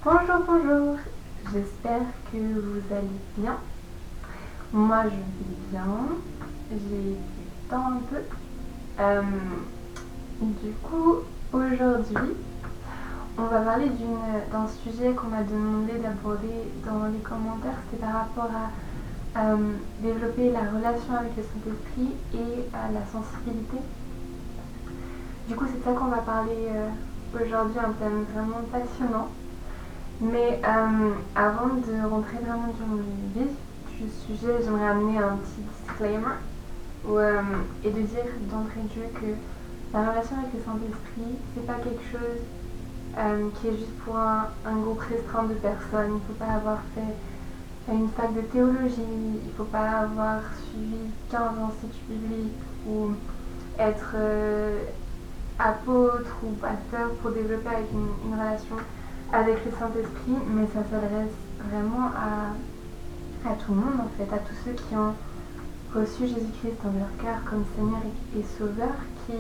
Bonjour, bonjour, j'espère que vous allez bien. Moi je vais bien, j'ai du temps un peu. Du coup, aujourd'hui, on va parler d'un sujet qu'on m'a demandé d'aborder dans les commentaires. C'était par rapport à développer la relation avec le Saint-Esprit et à la sensibilité. Du coup, c'est de ça qu'on va parler aujourd'hui, un thème vraiment passionnant. Mais avant de rentrer vraiment dans le vif du sujet, j'aimerais amener un petit disclaimer et de dire d'entrée de jeu que la relation avec le Saint-Esprit, c'est pas quelque chose qui est juste pour un groupe restreint de personnes. Il ne faut pas avoir fait une fac de théologie, il ne faut pas avoir suivi 15 instituts bibliques ou être apôtre ou pasteur pour développer avec une relation avec le Saint-Esprit, mais ça s'adresse vraiment à tout le monde en fait, à tous ceux qui ont reçu Jésus-Christ dans leur cœur comme Seigneur et Sauveur, qui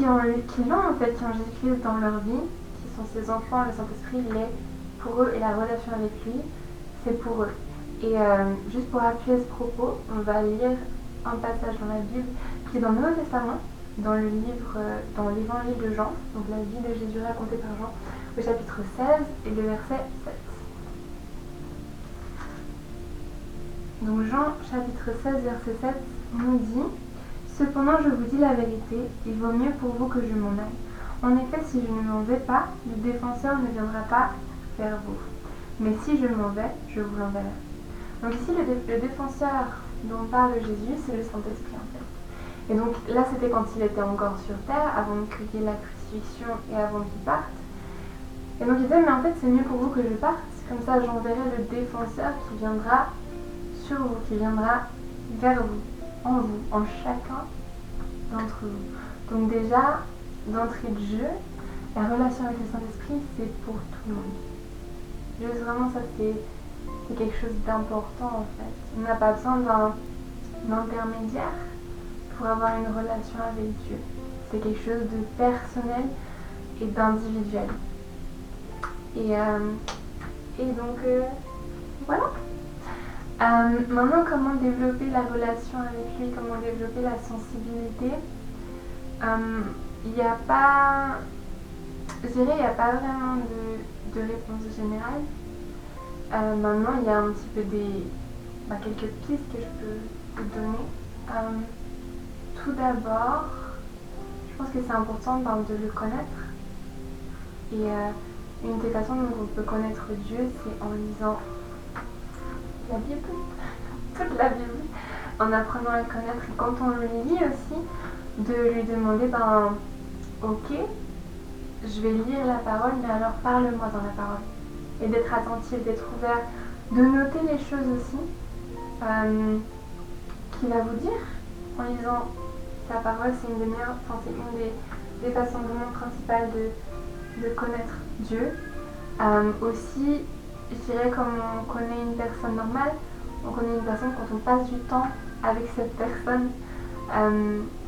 l'ont en fait, qui ont Jésus-Christ dans leur vie, qui sont ses enfants. Le Saint-Esprit, il est pour eux et la relation avec lui, c'est pour eux. Et juste pour appuyer ce propos, on va lire un passage dans la Bible qui est dans le Nouveau Testament, dans l'évangile de Jean, donc la vie de Jésus racontée par Jean, au chapitre 16 et le verset 7. Donc Jean chapitre 16 verset 7 nous dit: Cependant je vous dis la vérité, il vaut mieux pour vous que je m'en aille. En effet, si je ne m'en vais pas, le défenseur ne viendra pas vers vous. Mais si je m'en vais, je vous l'enverrai. Donc ici le défenseur dont parle Jésus, c'est le Saint-Esprit en fait. Et donc là c'était quand il était encore sur terre, avant qu'il y ait la crucifixion et avant qu'il parte. Et donc il disait, mais en fait c'est mieux pour vous que je parte, comme ça j'enverrai le défenseur qui viendra sur vous, qui viendra vers vous, en chacun d'entre vous. Donc déjà, d'entrée de jeu, la relation avec le Saint-Esprit, c'est pour tout le monde. Juste vraiment ça c'est quelque chose d'important en fait. On n'a pas besoin d'un intermédiaire pour avoir une relation avec Dieu. C'est quelque chose de personnel et d'individuel. Et donc, voilà. Maintenant, comment développer la relation avec lui, comment développer la sensibilité. Il n'y a pas, je dirais, il n'y a pas vraiment de réponse générale. Maintenant, il y a un petit peu quelques pistes que je peux vous donner. Tout d'abord, je pense que c'est important de le connaître. Et une des façons dont on peut connaître Dieu, c'est en lisant la Bible, toute la Bible, en apprenant à le connaître. Et quand on le lit aussi, de lui demander, ok, je vais lire la parole, mais alors parle-moi dans la parole. Et d'être attentif, d'être ouvert, de noter les choses aussi qu'il va vous dire en lisant sa parole. C'est une des façons vraiment principales de connaître Dieu. Aussi, je dirais, comme on connaît une personne normale, on connaît une personne quand on passe du temps avec cette personne.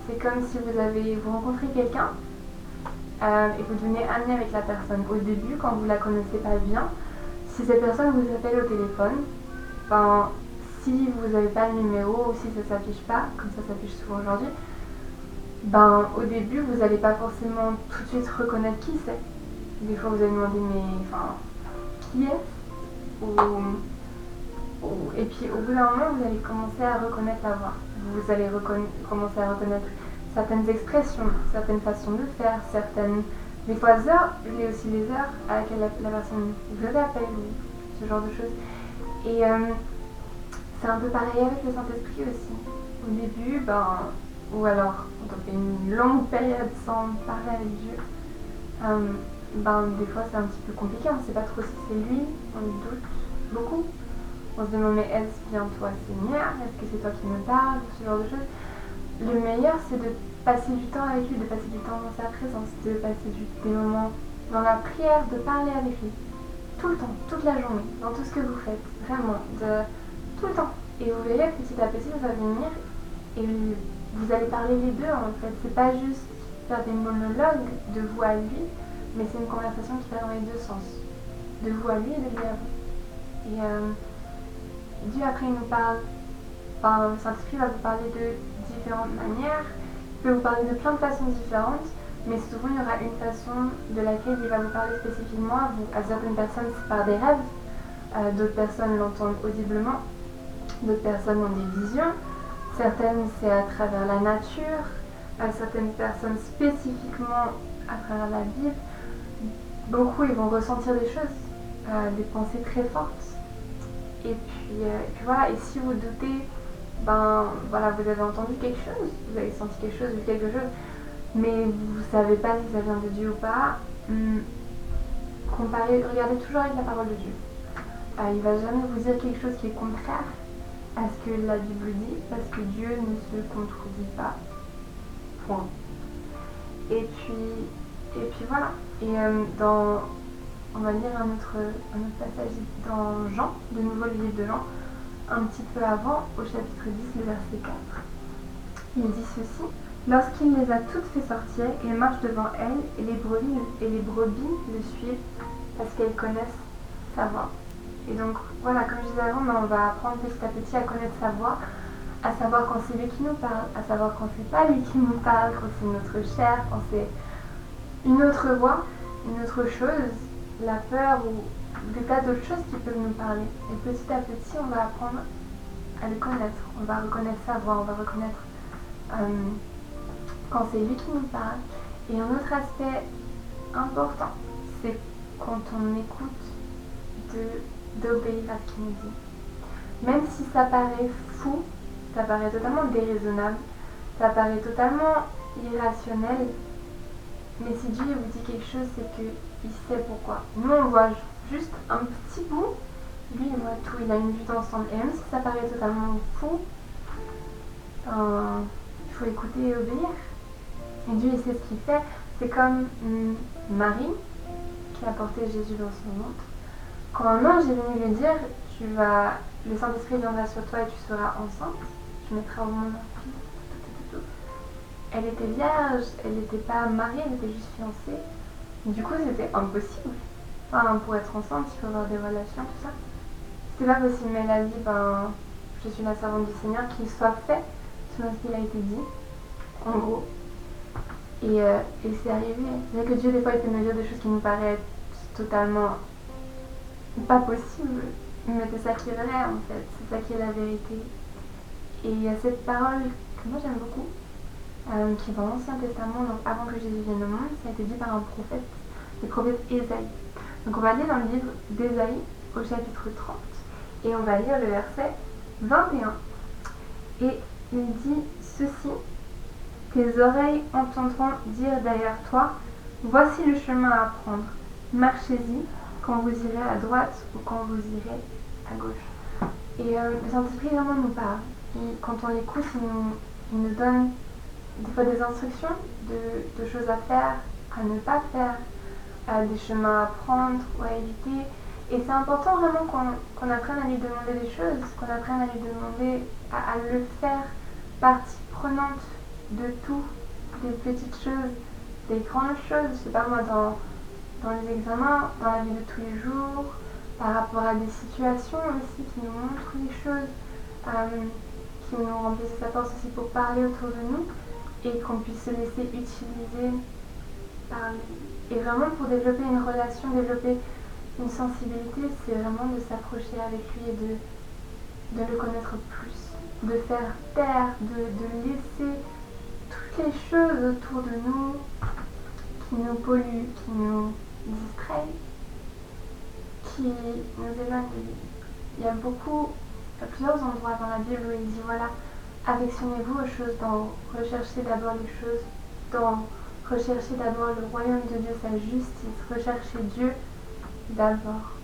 C'est comme si vous rencontrez quelqu'un et vous devenez ami avec la personne. Au début, quand vous ne la connaissez pas bien, si cette personne vous appelle au téléphone, si vous n'avez pas le numéro ou si ça ne s'affiche pas, comme ça s'affiche souvent aujourd'hui, au début, vous n'allez pas forcément tout de suite reconnaître qui c'est. Des fois, vous allez demander, mais qui est-ce Et puis, au bout d'un moment, vous allez commencer à reconnaître la voix. Vous allez commencer à reconnaître certaines expressions, certaines façons de faire, des fois heures, mais aussi les heures à laquelle la personne vous appelle, ou ce genre de choses. Et c'est un peu pareil avec le Saint-Esprit aussi. Au début, ou alors quand on fait une longue période sans parler avec Dieu, des fois c'est un petit peu compliqué, on ne sait pas trop si c'est lui, on doute beaucoup. On se demande, mais est-ce bien toi Seigneur? Est-ce que c'est toi qui me parles? Ce genre de choses. Le meilleur, c'est de passer du temps avec lui, de passer du temps dans sa présence, de passer des moments dans la prière, de parler avec lui. Tout le temps, toute la journée, dans tout ce que vous faites, vraiment, tout le temps. Et vous verrez, petit à petit, ça va venir et vous allez parler les deux en fait. C'est pas juste faire des monologues de vous à lui, mais c'est une conversation qui va dans les deux sens. de vous à lui et de lui à vous. Et Dieu après il nous parle, enfin le Saint-Esprit va vous parler de différentes manières, il peut vous parler de plein de façons différentes, mais souvent il y aura une façon de laquelle il va vous parler spécifiquement à vous. À certaines personnes c'est par des rêves, d'autres personnes l'entendent audiblement, d'autres personnes ont des visions, certaines c'est à travers la nature, à certaines personnes spécifiquement à travers la Bible. Beaucoup ils vont ressentir des choses, des pensées très fortes. Et puis voilà, et si vous doutez, ben voilà, vous avez entendu quelque chose, vous avez senti quelque chose, vu quelque chose, mais vous savez pas si ça vient de Dieu ou pas, regardez toujours avec la parole de Dieu. Il va jamais vous dire quelque chose qui est contraire à ce que la Bible dit, parce que Dieu ne se contredit pas. Point. Et puis voilà. Et on va lire un autre passage dans Jean, de nouveau le livre de Jean, un petit peu avant, au chapitre 10, le verset 4. Il dit ceci: lorsqu'il les a toutes fait sortir, il marche devant elles, et les brebis le suivent, parce qu'elles connaissent sa voix. Et donc voilà, comme je disais avant, on va apprendre petit à petit à connaître sa voix, à savoir quand c'est lui qui nous parle, à savoir quand c'est pas lui qui nous parle, quand c'est notre chair, quand c'est une autre voix, une autre chose, la peur ou des tas d'autres choses qui peuvent nous parler. Et petit à petit, on va apprendre à le connaître. On va reconnaître sa voix, on va reconnaître quand c'est lui qui nous parle. Et un autre aspect important, c'est quand on écoute d'obéir à ce qu'il nous dit. Même si ça paraît fou, ça paraît totalement déraisonnable, ça paraît totalement irrationnel, mais si Dieu vous dit quelque chose, c'est qu'il sait pourquoi. Nous, on voit juste un petit bout, lui, il voit tout, il a une vue d'ensemble. Et même si ça paraît totalement fou, il faut écouter et obéir. Et Dieu, il sait ce qu'il fait. C'est comme Marie, qui a porté Jésus dans son ventre. Quand un ange est venu lui dire, le Saint-Esprit viendra sur toi et tu seras enceinte, tu mettras au monde un fils. Elle était vierge, elle n'était pas mariée, elle était juste fiancée. Du coup, c'était impossible. Enfin, pour être enceinte, il faut avoir des relations, tout ça. C'était pas possible, mais elle a dit, je suis la servante du Seigneur, qu'il soit fait selon ce qu'il a été dit, en gros. Et c'est arrivé. C'est vrai que Dieu, des fois, il peut nous dire des choses qui nous paraissent totalement pas possibles, mais c'est ça qui est vrai, en fait. C'est ça qui est la vérité. Et il y a cette parole que moi j'aime beaucoup, qui est dans l'Ancien Testament, donc avant que Jésus vienne au monde, ça a été dit par un prophète, le prophète Ésaïe. Donc on va lire dans le livre d'Ésaïe au chapitre 30 et on va lire le verset 21. Et il dit ceci: tes oreilles entendront dire derrière toi, voici le chemin à prendre, marchez-y quand vous irez à droite ou quand vous irez à gauche. Et le Saint-Esprit vraiment nous parle. Et quand on l'écoute, il nous donne des fois des instructions de choses à faire, à ne pas faire, des chemins à prendre ou à éviter. Et c'est important vraiment qu'on apprenne à lui demander des choses, qu'on apprenne à lui demander à le faire partie prenante de tout, des petites choses, des grandes choses, je sais pas moi, dans les examens, dans la vie de tous les jours, par rapport à des situations aussi qui nous montrent les choses, qui nous remplissent sa force aussi pour parler autour de nous et qu'on puisse se laisser utiliser par lui. Et vraiment pour développer une relation, développer une sensibilité, c'est vraiment de s'approcher avec lui et de le connaître plus, de faire taire, de laisser toutes les choses autour de nous qui nous polluent, qui nous distraient, qui nous éloignent de lui. Il y a plusieurs endroits dans la Bible où il dit voilà, affectionnez-vous aux choses, recherchez d'abord les choses, recherchez d'abord le royaume de Dieu, sa justice, recherchez Dieu d'abord.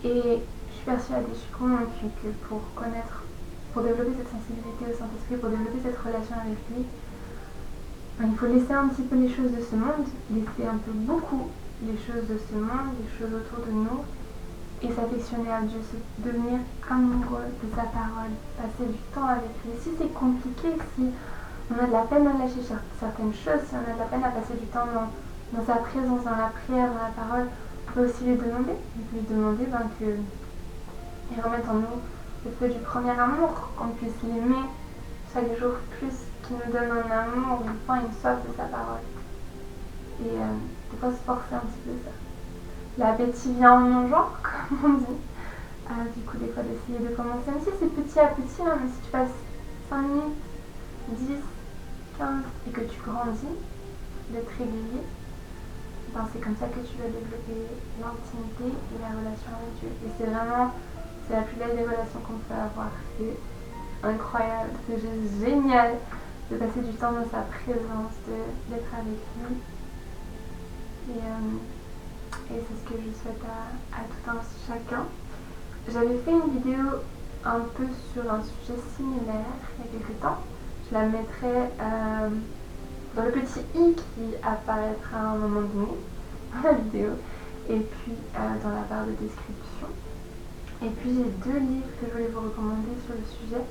Et je suis persuadée, je suis convaincue que pour développer cette sensibilité au Saint-Esprit, pour développer cette relation avec lui, il faut laisser un petit peu les choses de ce monde, laisser un peu beaucoup les choses de ce monde, les choses autour de nous, et s'affectionner à Dieu, devenir amoureux de sa parole, passer du temps avec lui. Si c'est compliqué, si on a de la peine à lâcher certaines choses, si on a de la peine à passer du temps dans sa présence, dans la prière, dans la parole, peut aussi lui demander qu'il remette en nous le feu du premier amour, qu'on puisse l'aimer chaque jour plus, qu'il nous donne un amour, une faim, une soif de sa parole. Et des fois se forcer un petit peu ça. L'appétit vient en mangeant, comme on dit. Du coup, des fois d'essayer de commencer, même si c'est petit à petit, hein, même si tu passes 5 minutes, 10, 15 et que tu grandis, d'être régulier, ben c'est comme ça que tu vas développer l'intimité et la relation avec Dieu. Et c'est la plus belle des relations qu'on peut avoir. C'est incroyable, c'est juste génial de passer du temps dans sa présence, d'être avec lui. Et c'est ce que je souhaite à tout un chacun. J'avais fait une vidéo un peu sur un sujet similaire il y a quelques temps. Je la mettrai dans le petit i qui apparaîtra à un moment donné dans la vidéo, et puis dans la barre de description. Et puis j'ai 2 livres que je voulais vous recommander sur le sujet.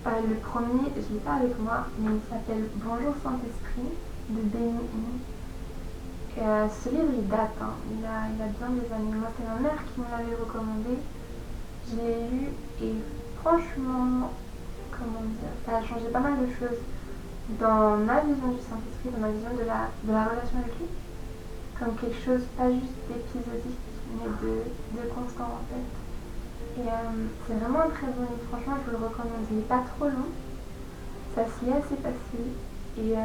Le premier, je ne l'ai pas avec moi, mais il s'appelle Bonjour Saint-Esprit de Benny Hinn. Ce livre il date, hein. il a bien des années. Moi c'est ma mère qui me l'avait recommandé. Je l'ai lu et franchement, comment dire, ça a changé pas mal de choses dans ma vision du Saint-Esprit, dans ma vision de la relation avec lui. Comme quelque chose pas juste d'épisodique, mais de constant en fait. Et c'est vraiment un très bon livre, franchement je vous le recommande. Il n'est pas trop long, ça se lit assez facile et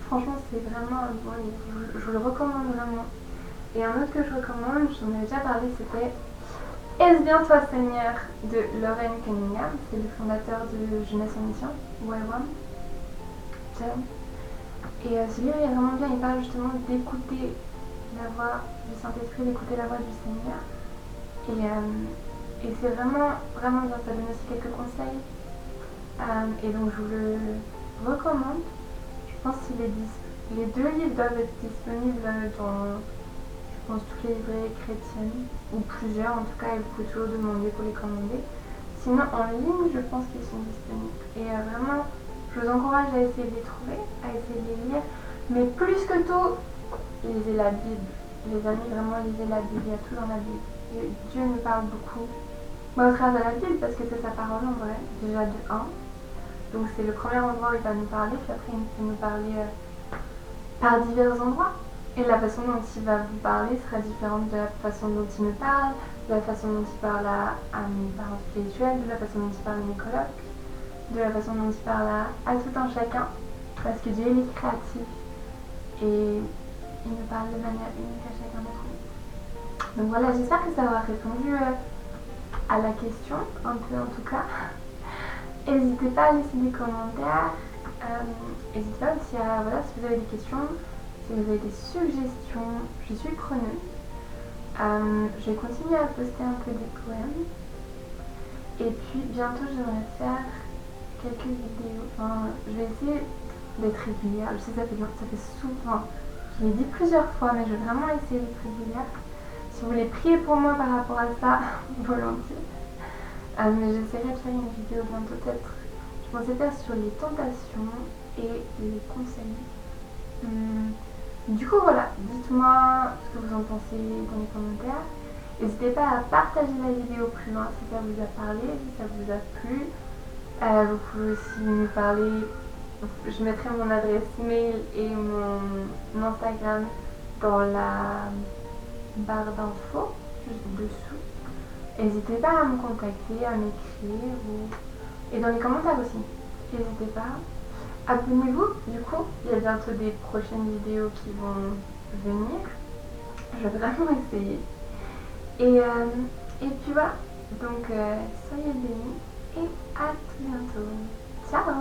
franchement c'est vraiment un bon livre, je vous le recommande vraiment. Et un autre que je recommande, j'en avais déjà parlé, c'était Est-ce bien toi Seigneur de Loren Cunningham, c'est le fondateur de Jeunesse en Mission, YWAM. Et ce livre est vraiment bien, il parle justement d'écouter la voix du Saint-Esprit, d'écouter la voix du Seigneur. Et c'est vraiment, vraiment bien, ça donne aussi quelques conseils. Et donc je vous le recommande. Je pense que les 2 livres doivent être disponibles dans, je pense, toutes les librairies chrétiennes, ou plusieurs en tout cas, et vous pouvez toujours demander pour les commander. Sinon en ligne, je pense qu'ils sont disponibles. Et vraiment, je vous encourage à essayer de les trouver, à essayer de les lire. Mais plus que tout, lisez la Bible. Les amis, vraiment lisez la Bible, il y a tout dans la Bible. Et Dieu nous parle beaucoup. Moi, au travers de la Bible, parce que c'est sa parole en vrai, déjà de 1. Donc c'est le premier endroit où il va nous parler, puis après il peut nous parler par divers endroits. Et la façon dont il va vous parler sera différente de la façon dont il me parle, de la façon dont il parle à mes parents spirituels, de la façon dont il parle à mes colocs, de la façon dont il parle à tout un chacun, parce que Dieu il est créatif et il nous parle de manière unique à chacun d'entre nous. Donc voilà, j'espère que ça aura répondu à la question, un peu en tout cas. N'hésitez pas à laisser des commentaires, n'hésitez pas aussi à, voilà, si vous avez des questions, si vous avez des suggestions, je suis preneuse. Je vais continuer à poster un peu des poèmes. Et puis bientôt j'aimerais faire quelques vidéos. Enfin, je vais essayer d'être régulière. Je sais que ça fait souvent. Je l'ai dit plusieurs fois, mais je vais vraiment essayer d'être régulière. Si vous voulez prier pour moi par rapport à ça, volontiers. Mais j'essaierai de faire une vidéo bientôt peut-être. Je pensais faire sur les tentations et les conseils. Du coup voilà, dites-moi ce que vous en pensez dans les commentaires. N'hésitez pas à partager la vidéo plus loin si ça vous a parlé, si ça vous a plu. Vous pouvez aussi me parler, je mettrai mon adresse mail et mon Instagram dans la barre d'infos, juste dessous. N'hésitez pas à me contacter, à m'écrire et dans les commentaires aussi. N'hésitez pas. Abonnez-vous, du coup, il y a bientôt des prochaines vidéos qui vont venir. Je vais vraiment essayer. Et puis voilà, donc soyez bénis et à tout bientôt. Ciao!